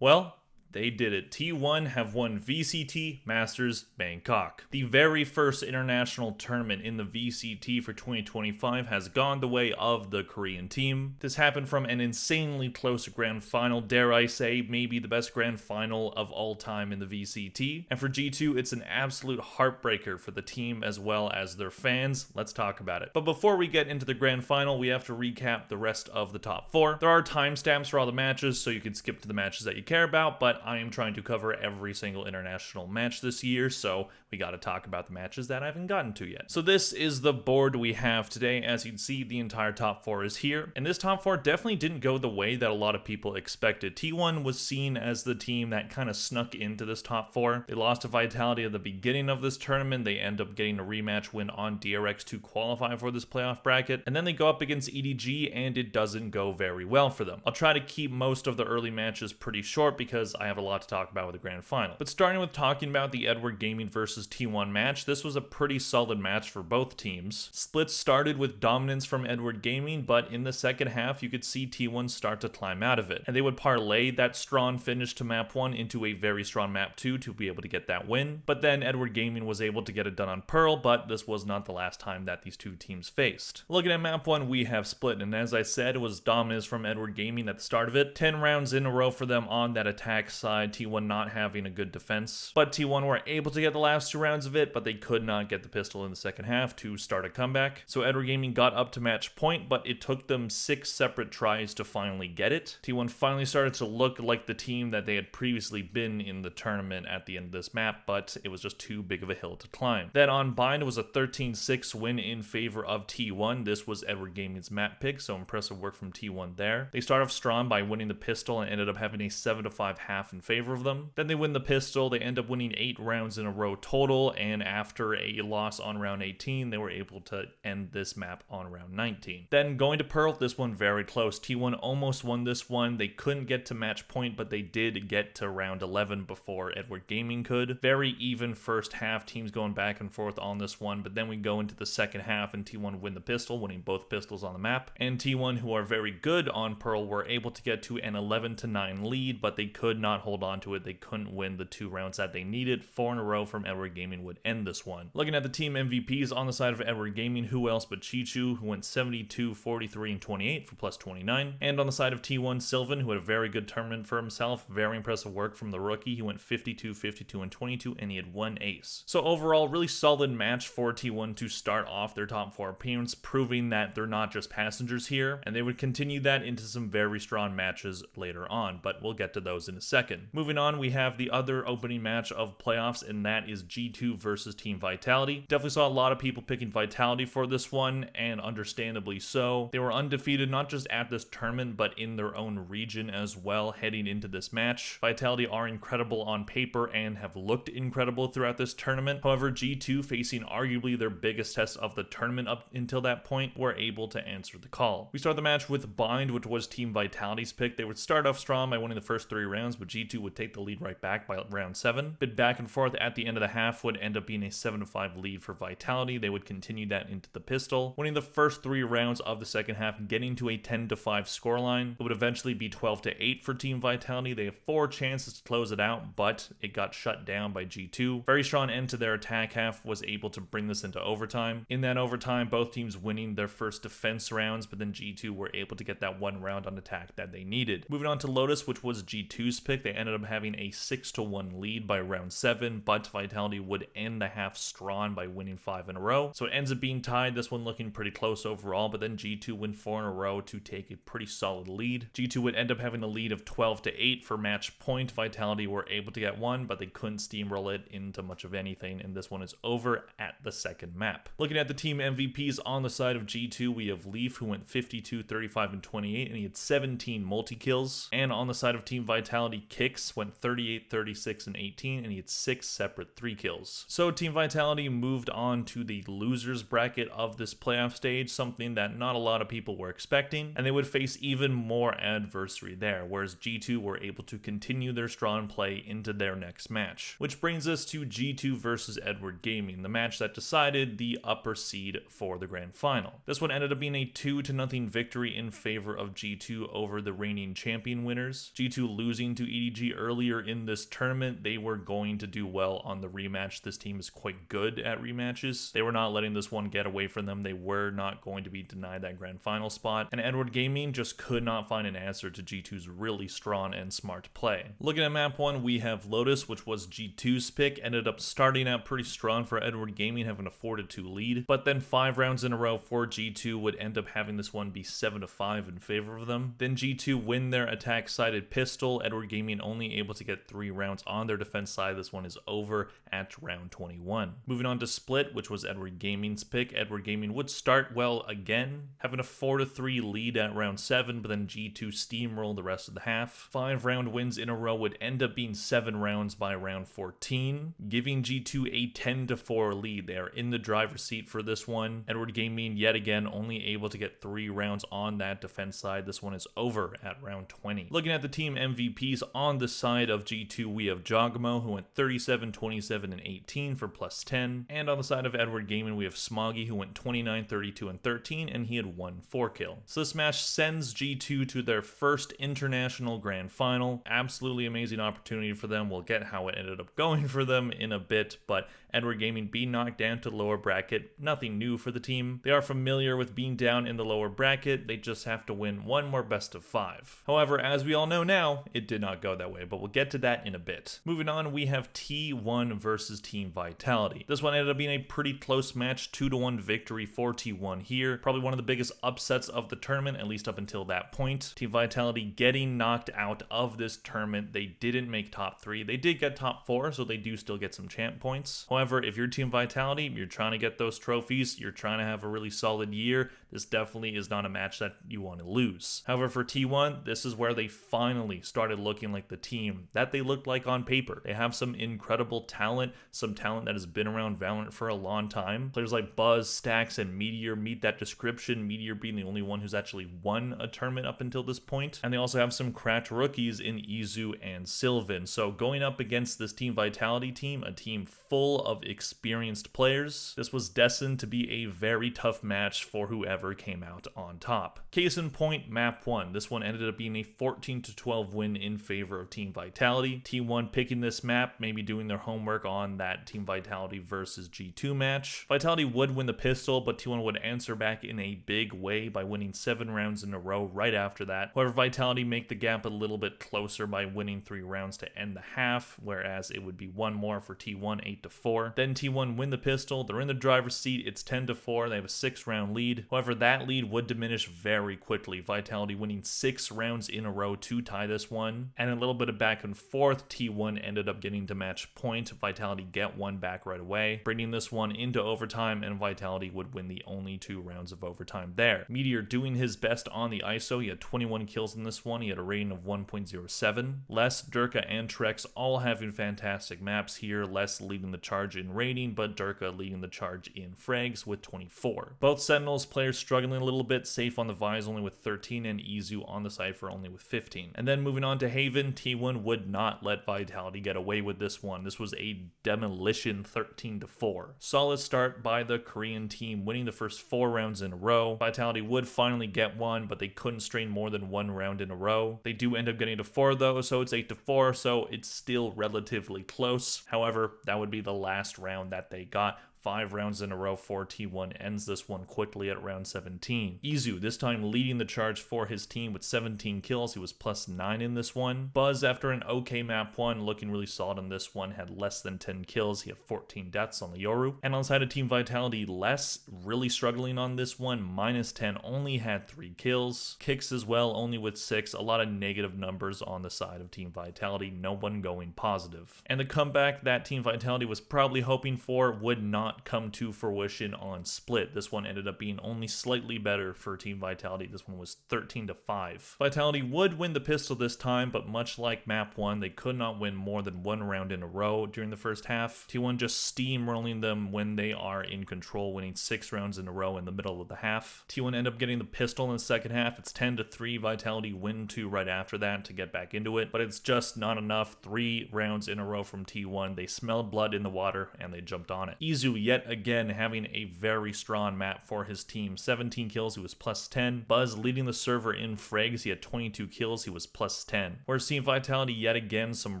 Well, they did it. T1 have won VCT Masters Bangkok. The very first international tournament in the VCT for 2025 has gone the way of the Korean team. This happened from an insanely close grand final, dare I say, maybe the best grand final of all time in the VCT. And for G2, it's an absolute heartbreaker for the team as well as their fans. Let's talk about it. But before we get into the grand final, we have to recap the rest of the top four. There are timestamps for all the matches, so you can skip to the matches that you care about, but I am trying to cover every single international match this year, so we got to talk about the matches that I haven't gotten to yet. So this is the board we have today. As you can see, the entire top four is here, and this top four definitely didn't go the way that a lot of people expected. T1 was seen as the team that kind of snuck into this top four. They lost to Vitality at the beginning of this tournament. They end up getting a rematch win on DRX to qualify for this playoff bracket, and then they go up against EDG, and it doesn't go very well for them. I'll try to keep most of the early matches pretty short because I have a lot to talk about with the grand final. But starting with talking about the Edward Gaming versus T1 match, this was a pretty solid match for both teams. Splits started with dominance from Edward Gaming, but in the second half you could see T1 start to climb out of it, and they would parlay that strong finish to map 1 into a very strong map 2 to be able to get that win. But then Edward Gaming was able to get it done on Pearl, but this was not the last time that these two teams faced. Looking at map 1, we have Split, and as I said, it was dominance from Edward Gaming at the start of it. 10 rounds in a row for them on that attack side, T1 not having a good defense. But T1 were able to get the last 2 rounds of it, but they could not get the pistol in the second half to start a comeback. So Edward Gaming got up to match point, but it took them 6 separate tries to finally get it. T1 finally started to look like the team that they had previously been in the tournament at the end of this map, but it was just too big of a hill to climb. Then on Bind was a 13-6 win in favor of T1. This was Edward Gaming's map pick, so impressive work from T1 there. They start off strong by winning the pistol and ended up having a 7-5 half in favor of them. Then they win the pistol, they end up winning 8 rounds in a row total, and after a loss on round 18, they were able to end this map on round 19. Then going to Pearl, this one very close. T1 almost won this one. They couldn't get to match point, but they did get to round 11 before Edward Gaming could. Very even first half, teams going back and forth on this one, but then we go into the second half and T1 win the pistol, winning both pistols on the map. And T1, who are very good on Pearl, were able to get to an 11-9 lead, but they could not hold on to it. They couldn't win the 2 rounds that they needed. 4 in a row from Edward Gaming would end this one. Looking at the team MVPs on the side of Edward Gaming, who else but Chichu, who went 72, 43, and 28 for plus 29. And on the side of T1, Sylvan, who had a very good tournament for himself. Very impressive work from the rookie. He went 52, 52, and 22, and he had 1 ace. So overall, really solid match for T1 to start off their top 4 appearance, proving that they're not just passengers here, and they would continue that into some very strong matches later on, but we'll get to those in a second. Moving on, we have the other opening match of playoffs, and that is G2 versus Team Vitality. Definitely saw a lot of people picking Vitality for this one, and understandably so. They were undefeated not just at this tournament, but in their own region as well heading into this match. Vitality are incredible on paper and have looked incredible throughout this tournament. However, G2, facing arguably their biggest test of the tournament up until that point, were able to answer the call. We start the match with Bind, which was Team Vitality's pick. They would start off strong by winning the first 3 rounds, but G2 would take the lead right back by round 7. Bit back and forth at the end of the half would end up being a 7-5 lead for Vitality. They would continue that into the pistol, winning the first 3 rounds of the second half, getting to a 10-5 scoreline. It would eventually be 12-8 for Team Vitality. They have 4 chances to close it out, but it got shut down by G2. Very strong end to their attack half, was able to bring this into overtime. In that overtime, both teams winning their first defense rounds, but then G2 were able to get that 1 round on attack that they needed. Moving on to Lotus, which was G2's pick, they ended up having a 6-1 lead by round 7, but Vitality would end the half strong by winning 5 in a row. So it ends up being tied, this one looking pretty close overall, but then G2 win 4 in a row to take a pretty solid lead. G2 would end up having a lead of 12-8 for match point. Vitality were able to get 1, but they couldn't steamroll it into much of anything, and this one is over at the second map. Looking at the team MVPs on the side of G2, we have Leaf, who went 52, 35, and 28, and he had 17 multi-kills. And on the side of Team Vitality, Kix went 38, 36, and 18, and he had 6 separate 3 kills. So Team Vitality moved on to the losers bracket of this playoff stage, something that not a lot of people were expecting, and they would face even more adversity there, whereas G2 were able to continue their strong play into their next match. Which brings us to G2 versus Edward Gaming, the match that decided the upper seed for the grand final. This one ended up being a 2-0 victory in favor of G2 over the reigning champion winners. G2 losing to EDG earlier in this tournament, they were going to do well on the rematch. This team is quite good at rematches. They were not letting this one get away from them. They were not going to be denied that grand final spot, and Edward Gaming just could not find an answer to G2's really strong and smart play. Looking at map 1, we have Lotus, which was G2's pick, ended up starting out pretty strong for Edward Gaming, having a 4-2 lead, but then 5 rounds in a row for G2 would end up having this one be 7-5 in favor of them. Then G2 win their attack-sided pistol, Edward Gaming only able to get 3 rounds on their defense side. This one is over at round 21. Moving on to Split, which was Edward Gaming's pick. Edward Gaming would start well again, having a 4-3 lead at round 7, but then G2 steamrolled the rest of the half. 5 round wins in a row would end up being 7 rounds by round 14, giving G2 a 10-4 lead. They are in the driver's seat for this one. Edward Gaming yet again only able to get 3 rounds on that defense side. This one is over at round 20. Looking at the team MVPs on the side of G2, we have Jogmo, who went 37, 27, and 18 for plus 10. And on the side of Edward Gaming, we have Smoggy, who went 29, 32, and 13, and he had 1 4-kill. So this match sends G2 to their first international grand final. Absolutely amazing opportunity for them. We'll get how it ended up going for them in a bit, but Edward Gaming being knocked down to the lower bracket, nothing new for the team. They are familiar with being down in the lower bracket. They just have to win 1 more best of 5. However, as we all know now, it did not go that way, but we'll get to that in a bit. Moving on, we have T1 versus Team Vitality. This one ended up being a pretty close match, 2-1 victory for T1 here. Probably one of the biggest upsets of the tournament, at least up until that point. Team Vitality getting knocked out of this tournament. They didn't make top 3. They did get top 4, so they do still get some champ points. However, if you're Team Vitality, you're trying to get those trophies, you're trying to have a really solid year, this definitely is not a match that you want to lose. However, for T1, this is where they finally started looking like the team that they looked like on paper. They have some incredible talent, some talent that has been around Valorant for a long time. Players like Buzz, Stax, and Meteor meet that description, Meteor being the only one who's actually won a tournament up until this point. And they also have some cracked rookies in Izu and Sylvan. So going up against this Team Vitality team, a team full of experienced players, this was destined to be a very tough match for whoever came out on top. Case in point, map 1. This one ended up being a 14-12 win in favor of Team Vitality. T1 picking this map, maybe doing their homework on that Team Vitality versus G2 match. Vitality would win the pistol, but T1 would answer back in a big way by winning 7 rounds in a row right after that. However, Vitality make the gap a little bit closer by winning 3 rounds to end the half, whereas it would be 1 more for T1, 8-4. Then T1 win the pistol. They're in the driver's seat. It's 10-4. They have a 6-round lead. However, that lead would diminish very quickly. Vitality winning 6 rounds in a row to tie this one. And a little bit of back and forth, T1 ended up getting to match point. Vitality get 1 back right away, bringing this one into overtime, and Vitality would win the only 2 rounds of overtime there. Meteor doing his best on the ISO. He had 21 kills in this one. He had a rating of 1.07. Les, Durka, and Trex all having fantastic maps here. Les leading the charge in rating, but Durka leading the charge in frags with 24. Both Sentinels players struggling a little bit, Safe on the Vise only with 13, and Izu on the Cypher only with 15. And then moving on to Haven, T1 would not let Vitality get away with this one. This was a demolition, 13-4. Solid start by the Korean team, winning the first 4 rounds in a row. Vitality would finally get one, but they couldn't strain more than 1 round in a row. They do end up getting to 4 though, so it's 8-4, so it's still relatively close. However, that would be the last round that they got. 5 rounds in a row for T1 ends this one quickly at round 17. Izu, this time leading the charge for his team with 17 kills. He was +9 in this one. Buzz, after an okay map 1, looking really solid on this one, had less than 10 kills. He had 14 deaths on the Yoru. And on the side of Team Vitality, Les really struggling on this one, -10, only had 3 kills. Kicks as well, only with 6. A lot of negative numbers on the side of Team Vitality, no one going positive. And the comeback that Team Vitality was probably hoping for would not come to fruition on Split. This one ended up being only slightly better for Team Vitality. This one was 13-5. Vitality would win the pistol this time, but much like map 1, they could not win more than 1 round in a row during the first half. T1 just steamrolling them when they are in control, winning 6 rounds in a row in the middle of the half. T1 end up getting the pistol in the second half. It's 10-3. Vitality win 2 right after that to get back into it, but it's just not enough. 3 rounds in a row from T1. They smelled blood in the water and they jumped on it. Izu Izu yet again having a very strong map for his team. 17 kills, he was plus 10. Buzz leading the server in frags, he had 22 kills, he was plus 10. Whereas Team Vitality yet again, some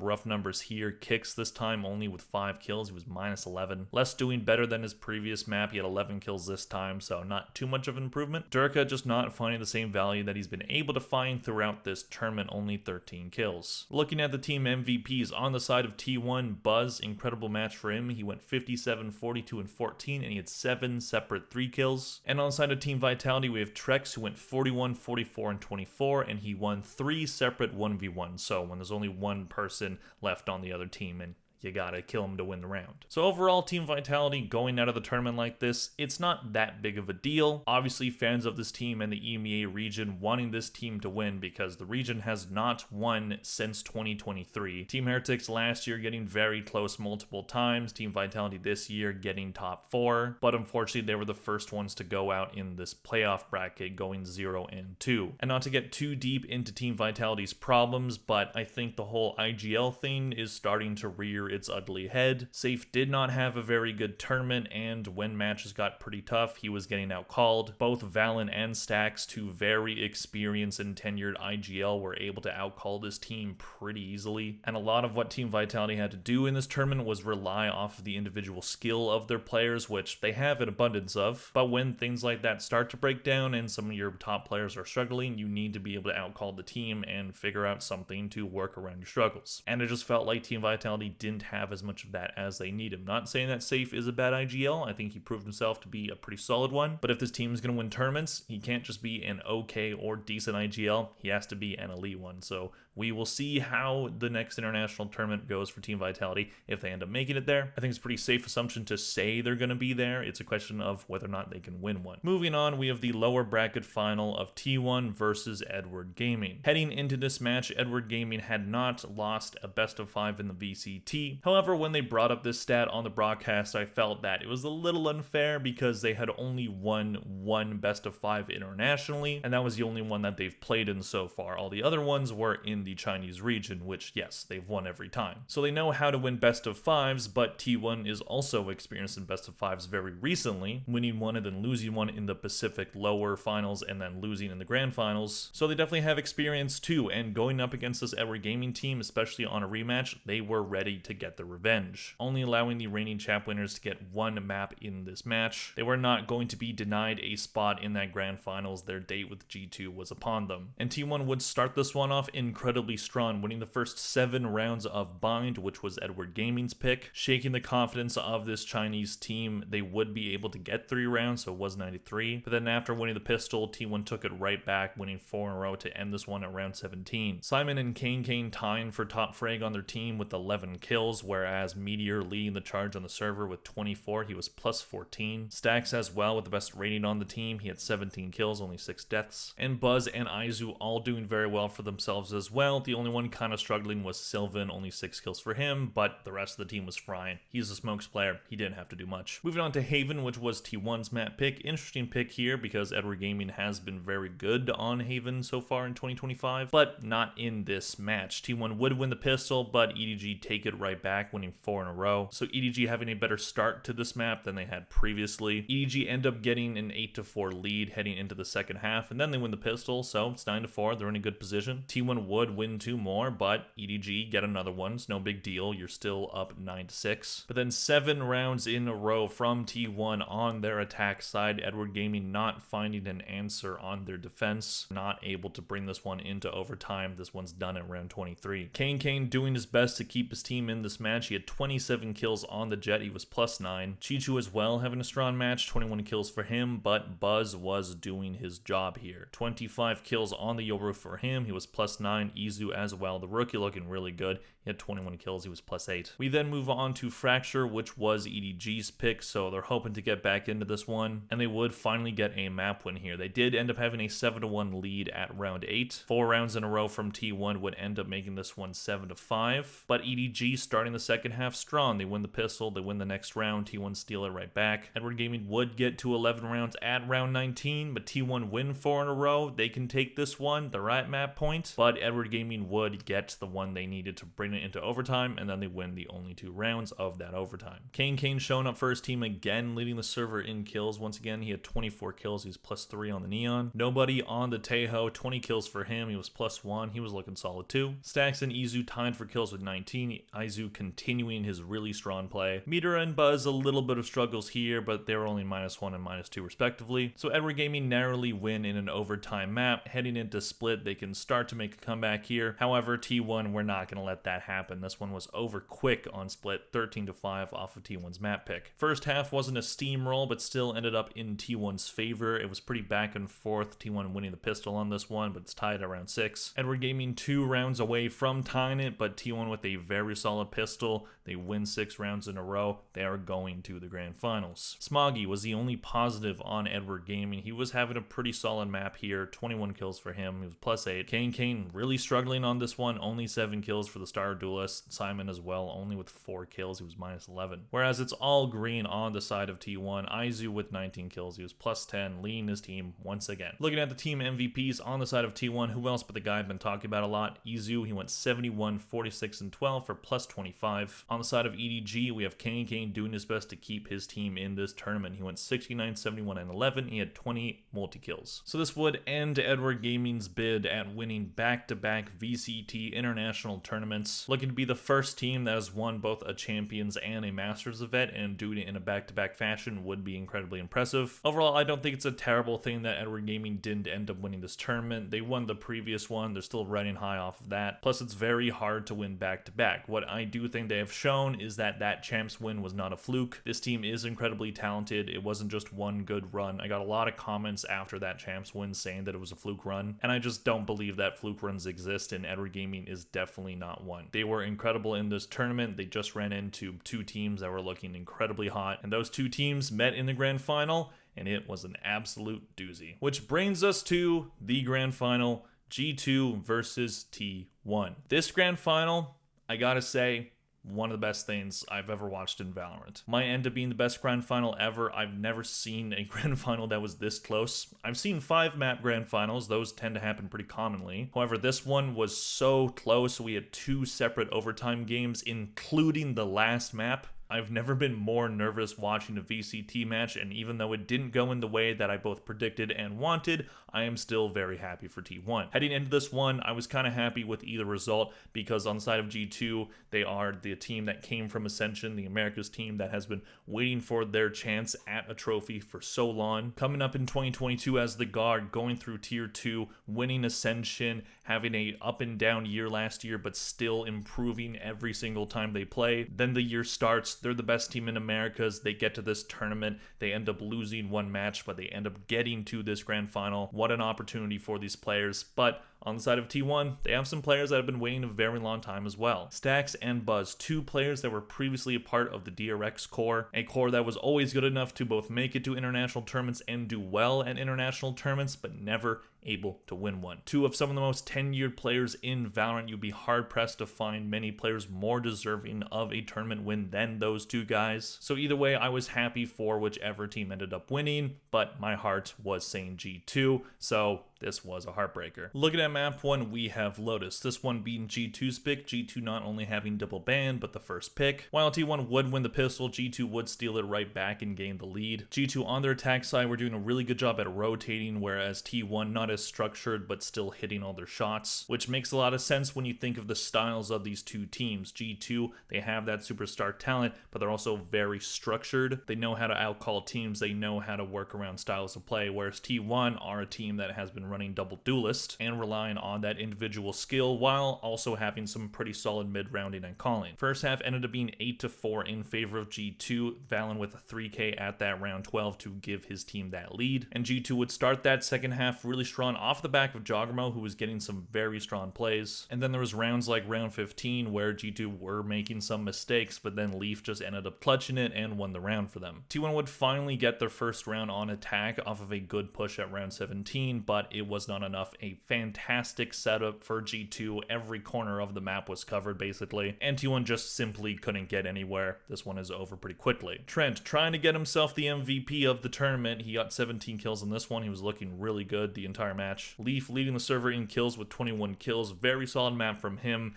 rough numbers here. Kicks this time only with 5 kills, he was minus 11. Less doing better than his previous map, he had 11 kills this time, so not too much of an improvement. Durka just not finding the same value that he's been able to find throughout this tournament, only 13 kills. Looking at the team MVPs on the side of T1, Buzz, incredible match for him. He went 57, 42, and 14, and he had 7 separate 3 kills. And on the side of Team Vitality, we have Trex, who went 41, 44, and 24, and he won 3 separate 1v1. So when there's only one person left on the other team, and you gotta kill him to win the round. So overall, Team Vitality going out of the tournament like this, it's not that big of a deal. Obviously, fans of this team and the EMEA region wanting this team to win because the region has not won since 2023. Team Heretics last year getting very close multiple times. Team Vitality this year getting top 4. But unfortunately, they were the first ones to go out in this playoff bracket, going 0 and 2. And not to get too deep into Team Vitality's problems, but I think the whole IGL thing is starting to rear its ugly head. Safe did not have a very good tournament, and when matches got pretty tough, he was getting outcalled. Both Valen and Stax, two very experienced and tenured IGL, were able to outcall this team pretty easily. And a lot of what Team Vitality had to do in this tournament was rely off of the individual skill of their players, which they have an abundance of. But when things like that start to break down and some of your top players are struggling, you need to be able to outcall the team and figure out something to work around your struggles. And it just felt like Team Vitality didn't have as much of that as they need him. Not saying that Safe is a bad IGL. I think he proved himself to be a pretty solid one. But if this team is going to win tournaments, he can't just be an okay or decent IGL. He has to be an elite one. So we will see how the next international tournament goes for Team Vitality if they end up making it there. I think it's a pretty safe assumption to say they're going to be there. It's a question of whether or not they can win one. Moving on, we have the lower bracket final of T1 versus Edward Gaming. Heading into this match, Edward Gaming had not lost a best of 5 in the VCT. However, when they brought up this stat on the broadcast, I felt that it was a little unfair because they had only won one best of 5 internationally, and that was the only one that they've played in so far. All the other ones were in the Chinese region, which, yes, they've won every time. So they know how to win best of 5s, but T1 is also experienced in best of 5s very recently, winning one and then losing one in the Pacific lower finals and then losing in the grand finals. So they definitely have experience too, and going up against this Edward Gaming team, especially on a rematch, they were ready to get the revenge, only allowing the reigning champ winners to get one map in this match. They were not going to be denied a spot in that grand finals. Their date with G2 was upon them. And T1 would start this one off incredibly strong, winning the first 7 rounds of Bind, which was Edward Gaming's pick, shaking the confidence of this Chinese team. They would be able to get 3 rounds, so it was 93. But then after winning the pistol, T1 took it right back, winning 4 in a row to end this one at round 17. Simon and Kane tying for top frag on their team with 11 kills, whereas Meteor leading the charge on the server with 24. He was plus 14. Stax as well with the best rating on the team. He had 17 kills, only 6 deaths. And Buzz and Izu all doing very well for themselves as well. The only one kind of struggling was Sylvan, only 6 kills for him, but the rest of the team was frying. He's a smokes player. He didn't have to do much. Moving on to Haven, which was T1's map pick. Interesting pick here because Edward Gaming has been very good on Haven so far in 2025, but not in this match. T1 would win the pistol, but EDG take it right back, winning 4 in a row. So EDG having a better start to this map than they had previously. EDG end up getting an 8-4 lead heading into the second half, and then they win the pistol, so it's 9-4. They're in a good position. T1 would win 2 more, but EDG get another one. It's no big deal. You're still up 9-6. But then 7 rounds in a row from T1 on their attack side. Edward Gaming not finding an answer on their defense, not able to bring this one into overtime. This one's done at round 23. Kane doing his best to keep his team in this match. He had 27 kills on the Jet. He was plus 9. Chichu as well having a strong match, 21 kills for him, but Buzz was doing his job here. 25 kills on the Yoru for him. He was plus 9. Izu as well. The rookie looking really good. He had 21 kills. He was plus 8. We then move on to Fracture, which was EDG's pick, so they're hoping to get back into this one, and they would finally get a map win here. They did end up having a 7-1 lead at round 8. 4 rounds in a row from T1 would end up making this one 7-5, but EDG starting the second half strong. They win the pistol, they win the next round, T1 steal it right back. Edward Gaming would get to 11 rounds at round 19, but T1 win 4 in a row. They can take this one, the right map point, but Edward Edward Gaming would get the one they needed to bring it into overtime, and then they win the only 2 rounds of that overtime. Kane showing up for his team again, leading the server in kills. Once again, he had 24 kills. He's +3 on the Neon. Nobody on the Tejo, 20 kills for him. He was +1. He was looking solid too. Stacks and Izu tied for kills with 19. Izu continuing his really strong play. Meter and Buzz a little bit of struggles here, but they were only -1 and -2 respectively. So Edward Gaming narrowly win in an overtime map. Heading into Split, they can start to make a comeback here. However, T1, we're not going to let that happen. This one was over quick on Split, 13-5 off of T1's map pick. First half wasn't a steamroll, but still ended up in T1's favor. It was pretty back and forth. T1 winning the pistol on this one, but it's tied around 6. Edward Gaming 2 rounds away from tying it, but T1 with a very solid pistol. They win 6 rounds in a row. They are going to the grand finals. Smoggy was the only positive on Edward Gaming. He was having a pretty solid map here. 21 kills for him. He was +8. Kane really struggling on this one. Only 7 kills for the Star Duelist. Simon as well, only with 4 kills. He was -11. Whereas it's all green on the side of T1. Izu with 19 kills. He was +10, leading his team once again. Looking at the team MVPs on the side of T1, who else but the guy I've been talking about a lot? Izu, he went 71, 46, and 12 for +25. On the side of EDG, we have Kane doing his best to keep his team in this tournament. He went 69, 71, and 11. He had 20 multi-kills. So this would end Edward Gaming's bid at winning back-to-back VCT international tournaments. Looking to be the first team that has won both a Champions and a Masters event, and doing it in a back-to-back fashion would be incredibly impressive. Overall, I don't think it's a terrible thing that Edward Gaming didn't end up winning this tournament. They won the previous one. They're still riding high off of that. Plus, it's very hard to win back-to-back. What I do think they have shown is that champs win was not a fluke. This team is incredibly talented. It wasn't just one good run. I got a lot of comments after that champs win saying that it was a fluke run, and I just don't believe that fluke runs exist, and Edward Gaming is definitely not one. They were incredible in this tournament. They just ran into 2 teams that were looking incredibly hot, and those 2 teams met in the grand final, and it was an absolute doozy. Which brings us to the grand final, G2 versus T1. This grand final, I gotta say, one of the best things I've ever watched in Valorant. Might end up being the best grand final ever. I've never seen a grand final that was this close. I've seen 5 map grand finals. Those tend to happen pretty commonly. However, this one was so close. We had 2 separate overtime games, including the last map. I've never been more nervous watching a VCT match, and even though it didn't go in the way that I both predicted and wanted, I am still very happy for T1. Heading into this one, I was kind of happy with either result, because on the side of G2, they are the team that came from Ascension, the Americas team that has been waiting for their chance at a trophy for so long. Coming up in 2022 as the Guard, going through Tier 2, winning Ascension, having a up and down year last year, but still improving every single time they play. Then the year starts. They're the best team in Americas. They get to this tournament. They end up losing 1 match, but they end up getting to this grand final. What an opportunity for these players. But on the side of T1, they have some players that have been waiting a very long time as well. Stacks and Buzz, 2 players that were previously a part of the DRX core, a core that was always good enough to both make it to international tournaments and do well at international tournaments, but never able to win one. 2 of some of the most tenured players in Valorant. You'd be hard-pressed to find many players more deserving of a tournament win than those 2 guys. So either way, I was happy for whichever team ended up winning, but my heart was saying G2, so this was a heartbreaker. Looking at map 1, we have Lotus. This one beating G2's pick, G2 not only having double ban, but the first pick. While T1 would win the pistol, G2 would steal it right back and gain the lead. G2 on their attack side were doing a really good job at rotating, whereas T1 not as structured, but still hitting all their shots, which makes a lot of sense when you think of the styles of these 2 teams. G2, they have that superstar talent, but they're also very structured. They know how to outcall teams. They know how to work around styles of play, whereas T1 are a team that has been running double duelist and relying on that individual skill while also having some pretty solid mid-rounding and calling. First half ended up being 8-4 in favor of G2, Valen with a 3K at that round 12 to give his team that lead, and G2 would start that second half really strong off the back of Joggermo, who was getting some very strong plays. And then there was rounds like round 15 where G2 were making some mistakes, but then Leaf just ended up clutching it and won the round for them. T1 would finally get their first round on attack off of a good push at round 17, but it was not enough. A fantastic setup for G2. Every corner of the map was covered basically, and T1 just simply couldn't get anywhere. This one is over pretty quickly. Trent trying to get himself the MVP of the tournament. He got 17 kills in this one. He was looking really good the entire match. Leaf leading the server in kills with 21 kills. Very solid map from him.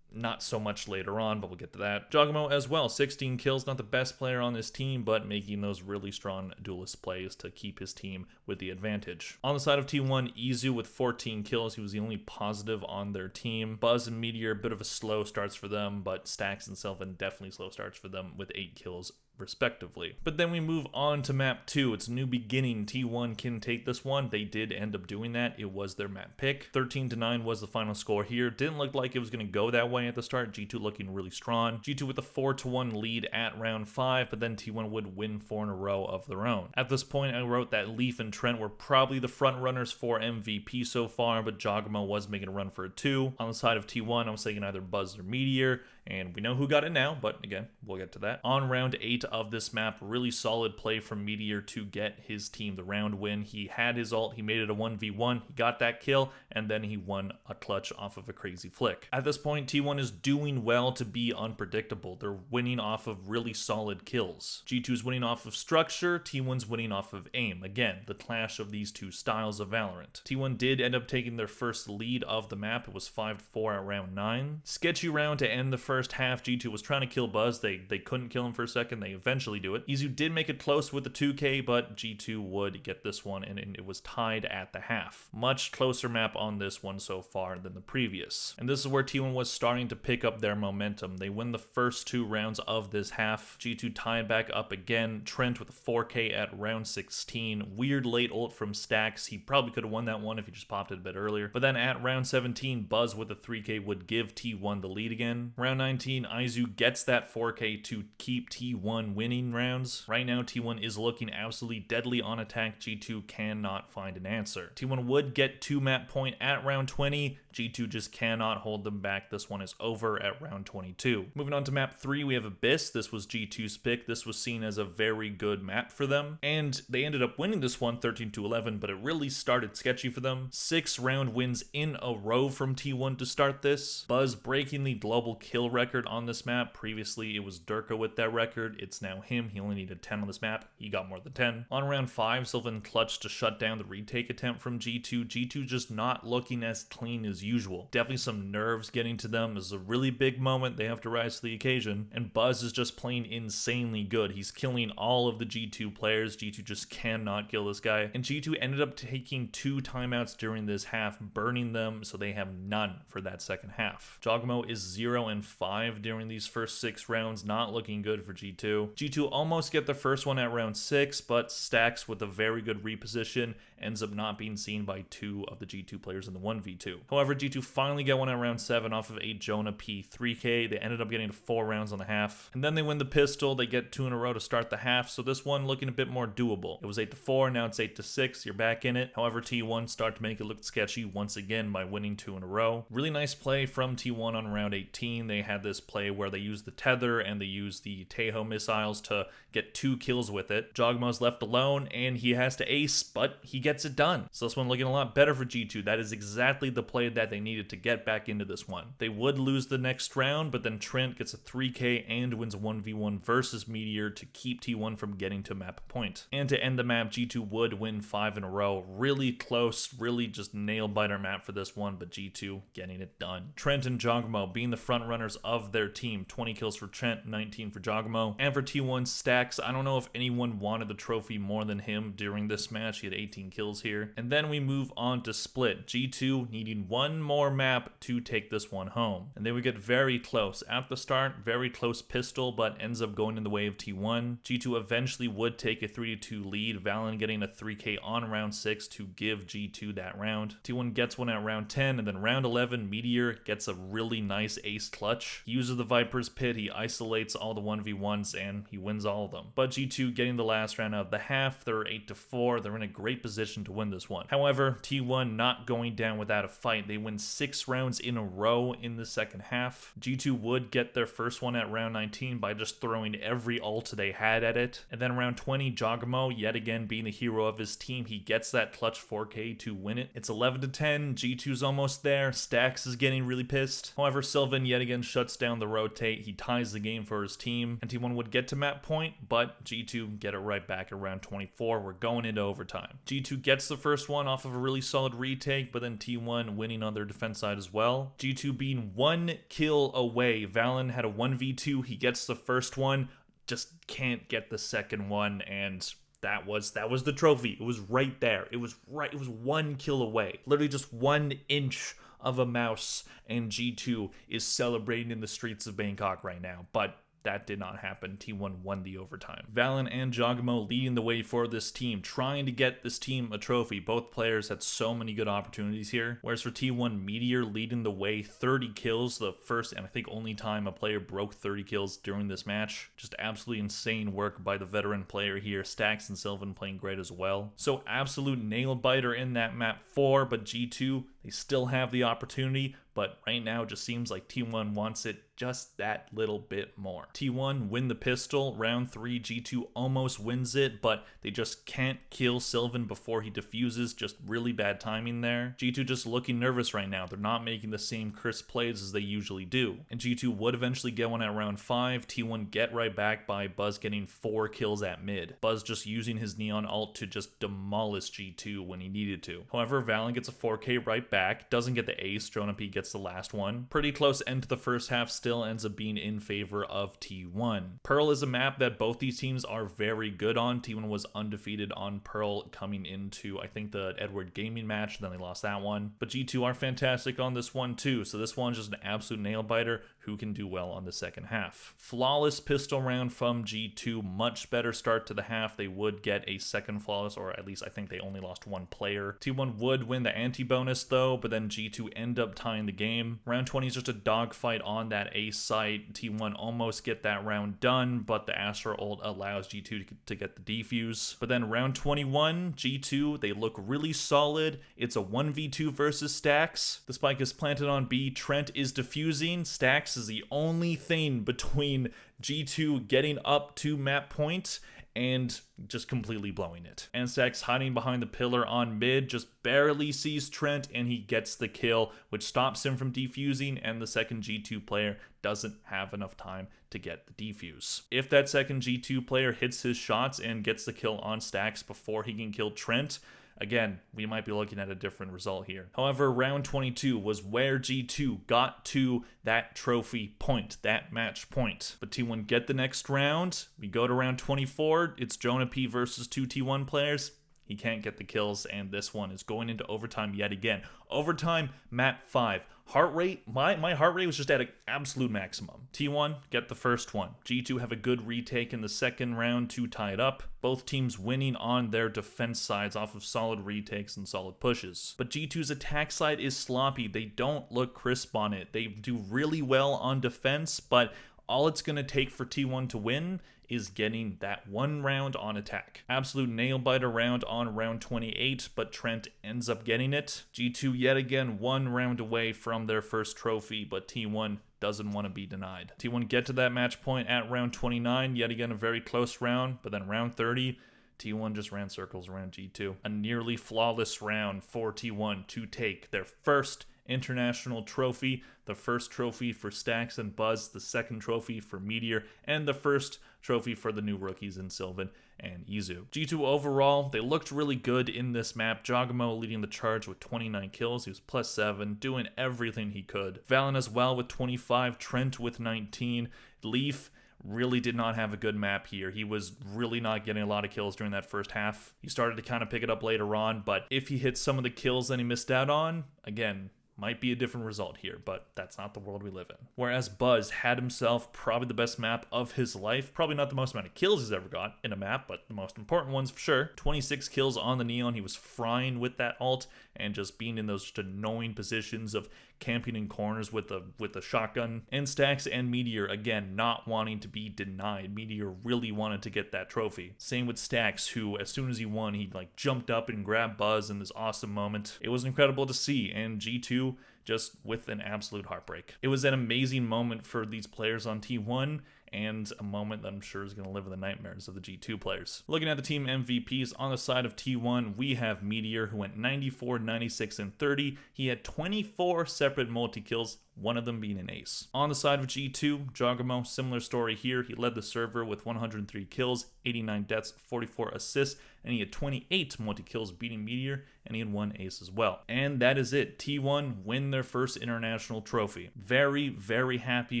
Not so much later on, but we'll get to that. Jogamo as well, 16 kills, not the best player on his team, but making those really strong duelist plays to keep his team with the advantage. On the side of T1, Izu with 14 kills, he was the only positive on their team. Buzz and Meteor, a bit of a slow starts for them, but Stacks and Sylvan definitely slow starts for them with 8 kills respectively. But then we move on to map 2. It's a new beginning. T1 can take this one. They did end up doing that. It was their map pick. 13-9 was the final score here. Didn't look like it was going to go that way at the start. G2 looking really strong. G2 with a 4-1 lead at round 5, but then T1 would win 4 in a row of their own. At this point, I wrote that Leaf and Trent were probably the front runners for MVP so far, but Jogamo was making a run for a 2. On the side of T1, I was saying either Buzz or Meteor, and we know who got it now, but again, we'll get to that. On round 8 of this map, really solid play from Meteor to get his team the round win. He had his ult, he made it a 1v1, he got that kill, and then he won a clutch off of a crazy flick. At this point, T1 is doing well to be unpredictable. They're winning off of really solid kills. G2's winning off of structure, T1's winning off of aim. Again, the clash of these two styles of Valorant. T1 did end up taking their first lead of the map. It was 5-4 at round 9. Sketchy round to end the first half. G2 was trying to kill Buzz. They couldn't kill him for a second. They eventually do it. Izu did make it close with the 2k, but G2 would get this one, and it was tied at the half. Much closer map on this one so far than the previous. And this is where T1 was starting to pick up their momentum. They win the first 2 rounds of this half. G2 tied back up again. Trent with a 4k at round 16. Weird late ult from Stacks. He probably could have won that one if he just popped it a bit earlier. But then at round 17, Buzz with a 3k would give T1 the lead again. Round 19, Izu gets that 4k to keep T1 winning rounds. Right now, T1 is looking absolutely deadly on attack. G2 cannot find an answer. T1 would get 2 map point at round 20. G2 just cannot hold them back. This one is over at round 22. Moving on to map 3, we have Abyss. This was G2's pick. This was seen as a very good map for them, and they ended up winning this one 13-11, but it really started sketchy for them. 6 round wins in a row from T1 to start this. Buzz breaking the global kill record on this map. Previously, it was Durka with that record. It's now him. He only needed 10 on this map. He got more than 10. On round 5, Sylvan clutched to shut down the retake attempt from G2. G2 just not looking as clean as usual. Definitely some nerves getting to them. This is a really big moment. They have to rise to the occasion. And Buzz is just playing insanely good. He's killing all of the G2 players. G2 just cannot kill this guy. And G2 ended up taking 2 timeouts during this half, burning them, so they have none for that second half. Jogamo is 0-5 during these first 6 rounds. Not looking good for G2. G2 almost get the first one at round 6, but Stacks with a very good reposition ends up not being seen by 2 of the G2 players in the 1v2. However, G2 finally get one at round 7 off of a Jonah P3k. They ended up getting to 4 rounds on the half, and then they win the pistol. They get 2 in a row to start the half, so this one looking a bit more doable. It was 8-4, now it's 8-6. You're back in it. However, T1 start to make it look sketchy once again by winning 2 in a row. Really nice play from T1 on round 18. They had this play where they used the tether and they used the Tejo missiles to get 2 kills with it. Jogmo's left alone and he has to ace, but he gets it done. So this one looking a lot better for G2. That is exactly the play that they needed to get back into this one. They would lose the next round, but then Trent gets a 3k and wins a 1v1 versus Meteor to keep T1 from getting to map point. And to end the map, G2 would win 5 in a row. Really close, really just nail-biter map for this one, but G2 getting it done. Trent and Jogamo being the front runners of their team. 20 kills for Trent, 19 for Jogamo. And for T1, Stacks, I don't know if anyone wanted the trophy more than him during this match. He had 18 kills here. And then we move on to Split. G2 needing one more map to take this one home. And they would get very close. At the start, very close pistol, but ends up going in the way of T1. G2 eventually would take a 3-2 lead, Valen getting a 3k on round 6 to give G2 that round. T1 gets one at round 10, and then round 11, Meteor gets a really nice ace clutch. He uses the Viper's Pit, he isolates all the 1v1s, and he wins all of them. But G2 getting the last round out of the half, they're 8-4, they're in a great position to win this one. However, T1 not going down without a fight. They win 6 rounds in a row in the second half. G2 would get their first one at round 19 by just throwing every ult they had at it. And then round 20, Jogamo, yet again being the hero of his team, he gets that clutch 4K to win it. It's 11-10, G2's almost there, Stax is getting really pissed. However, Sylvan yet again shuts down the rotate, he ties the game for his team, and T1 would get to map point, but G2 get it right back at round 24. We're going into overtime. G2 gets the first one off of a really solid retake, but then T1 winning on their defense side as well. G2 being 1 kill away. Valen had a 1v2, he gets the first one, just can't get the second one, and that was the trophy. It was right there. It was 1 kill away. Literally just 1 inch of a mouse, and G2 is celebrating in the streets of Bangkok right now. But that did not happen. T1 won the overtime. Valen and Jogamo leading the way for this team, trying to get this team a trophy. Both players had so many good opportunities here. Whereas for T1, Meteor leading the way, 30 kills, the first and I think only time a player broke 30 kills during this match. Just absolutely insane work by the veteran player here. Stax and Sylvan playing great as well. So absolute nail biter in that map 4, but G2, they still have the opportunity, but right now it just seems like T1 wants it just that little bit more. T1 win the pistol. Round 3, G2 almost wins it, but they just can't kill Sylvan before he defuses. Just really bad timing there. G2 just looking nervous right now. They're not making the same crisp plays as they usually do. And G2 would eventually get one at round 5. T1 get right back by Buzz getting 4 kills at mid. Buzz just using his Neon ult to just demolish G2 when he needed to. However, Valen gets a 4K right back. Doesn't get the ace. Jonapi gets the last one. Pretty close end to the first half, still ends up being in favor of T1. Pearl is a map that both these teams are very good on. T1 was undefeated on Pearl coming into, I think, the Edward Gaming match, then they lost that one. But G2 are fantastic on this one too, so this one's just an absolute nail biter. Who can do well on the second half? Flawless pistol round from G2, much better start to the half. They would get a second flawless, or at least I think they only lost 1 player. T1 would win the anti-bonus though, but then G2 end up tying the game. Round 20 is just a dogfight on that A site. T1 almost get that round done, but the Astra ult allows G2 to get the defuse. But then round 21, G2, they look really solid. It's a 1v2 versus Stax. The spike is planted on B. Trent is defusing. Stax is the only thing between G2 getting up to map point and just completely blowing it. And Stax hiding behind the pillar on mid, just barely sees Trent and he gets the kill, which stops him from defusing, and the second G2 player doesn't have enough time to get the defuse. If that second G2 player hits his shots and gets the kill on Stax before he can kill Trent, again, we might be looking at a different result here. However, round 22 was where G2 got to that trophy point, that match point. But T1 get the next round. We go to round 24. It's Jonapi versus 2 T1 players. He can't get the kills, and this one is going into overtime yet again. Overtime, map 5. Heart rate, my heart rate was just at an absolute maximum. T1 get the first one. G2 have a good retake in the second round to tie it up. Both teams winning on their defense sides off of solid retakes and solid pushes. But G2's attack side is sloppy. They don't look crisp on it. They do really well on defense, but all it's going to take for T1 to win is getting that 1 round on attack. Absolute nail-biter round on round 28, but Trent ends up getting it. G2 yet again 1 round away from their first trophy, but T1 doesn't want to be denied. T1 get to that match point at round 29, yet again a very close round, but then round 30, T1 just ran circles around G2. A nearly flawless round for T1 to take their first international trophy, the first trophy for Stax and Buzz, the second trophy for Meteor, and the first trophy for the new rookies in Sylvan and Izu. G2 overall, they looked really good in this map. Jogamo leading the charge with 29 kills. He was +7, doing everything he could. Valen as well with 25, Trent with 19, Leaf really did not have a good map here. He was really not getting a lot of kills during that first half. He started to kind of pick it up later on, but if he hits some of the kills that he missed out on, again, might be a different result here, but that's not the world we live in. Whereas Buzz had himself probably the best map of his life. Probably not the most amount of kills he's ever got in a map, but the most important ones for sure. 26 kills on the Neon. He was frying with that ult and just being in those just annoying positions of camping in corners with a shotgun. And Stax and Meteor, again, not wanting to be denied. Meteor really wanted to get that trophy. Same with Stax, who as soon as he won, he like jumped up and grabbed Buzz in this awesome moment. It was incredible to see, and G2 just with an absolute heartbreak. It was an amazing moment for these players on T1, and a moment that I'm sure is going to live in the nightmares of the G2 players. Looking at the team MVPs, on the side of T1, we have Meteor, who went 94, 96, and 30. He had 24 separate multi-kills, one of them being an ace. On the side of G2, Jogamo, similar story here. He led the server with 103 kills, 89 deaths, 44 assists, and he had 28 multi-kills beating Meteor, and he had one ace as well. And that is it. T1 win their first international trophy. Very, very happy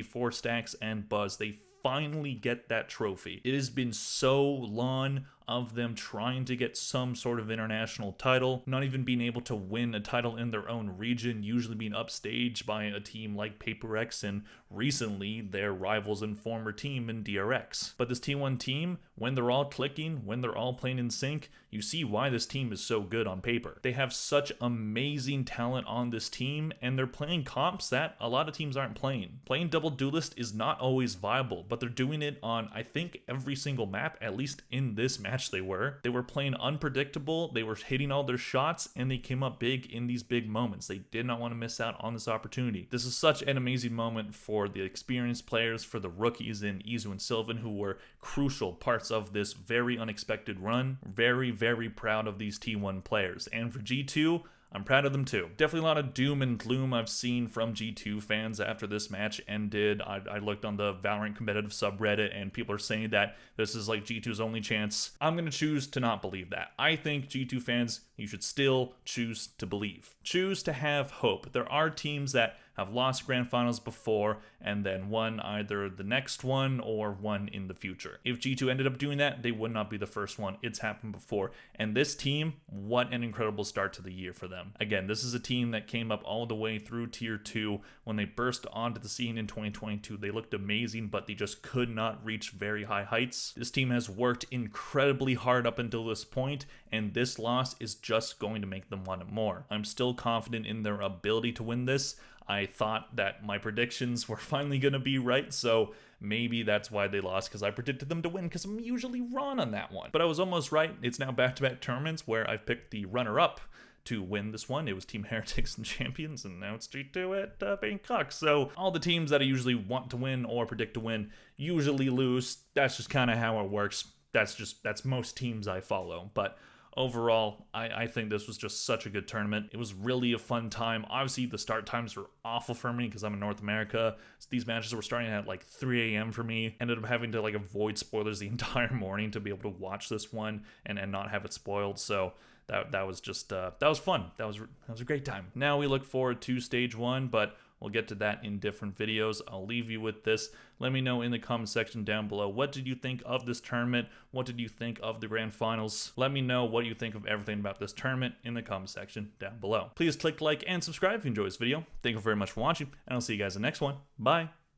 for Stacks and Buzz. They finally get that trophy. It has been so long of them trying to get some sort of international title, not even being able to win a title in their own region, usually being upstaged by a team like PaperX and recently their rivals and former team in DRX. But this T1 team, when they're all clicking, when they're all playing in sync, you see why this team is so good on paper. They have such amazing talent on this team, and they're playing comps that a lot of teams aren't playing. Playing double duelist is not always viable, but they're doing it on, I think, every single map, at least in this match they were. They were playing unpredictable, they were hitting all their shots, and they came up big in these big moments. They did not want to miss out on this opportunity. This is such an amazing moment for the experienced players, for the rookies in Izu and Sylvan, who were crucial parts of this very unexpected run. Very, very proud of these T1 players. And for G2, I'm proud of them too. Definitely a lot of doom and gloom I've seen from G2 fans after this match ended. I looked on the Valorant competitive subreddit and people are saying that this is like G2's only chance. I'm going to choose to not believe that. I think G2 fans, you should still choose to believe. Choose to have hope. There are teams that have lost grand finals before and then won either the next one or one in the future. If G2 ended up doing that, they would not be the first one. It's happened before. And this team, what an incredible start to the year for them. Again, this is a team that came up all the way through Tier 2. When they burst onto the scene in 2022, they looked amazing, but they just could not reach very high heights. This team has worked incredibly hard up until this point, and this loss is just going to make them want it more. I'm still confident in their ability to win this. I thought that my predictions were finally going to be right, so maybe that's why they lost, because I predicted them to win, because I'm usually wrong on that one. But I was almost right. It's now back-to-back tournaments where I've picked the runner-up to win this one. It was Team Heretics and Champions, and now it's G2 at Bangkok. So all the teams that I usually want to win or predict to win usually lose. That's just kind of how it works. That's most teams I follow. But overall, I think this was just such a good tournament. It was really a fun time. Obviously, the start times were awful for me because I'm in North America. So these matches were starting at like 3 a.m. for me. Ended up having to like avoid spoilers the entire morning to be able to watch this one and not have it spoiled. So that was just that was fun. That was a great time. Now we look forward to stage 1, but we'll get to that in different videos. I'll leave you with this. Let me know in the comment section down below, what did you think of this tournament? What did you think of the grand finals? Let me know what you think of everything about this tournament in the comment section down below. Please click like and subscribe if you enjoyed this video. Thank you very much for watching, and I'll see you guys in the next one. Bye.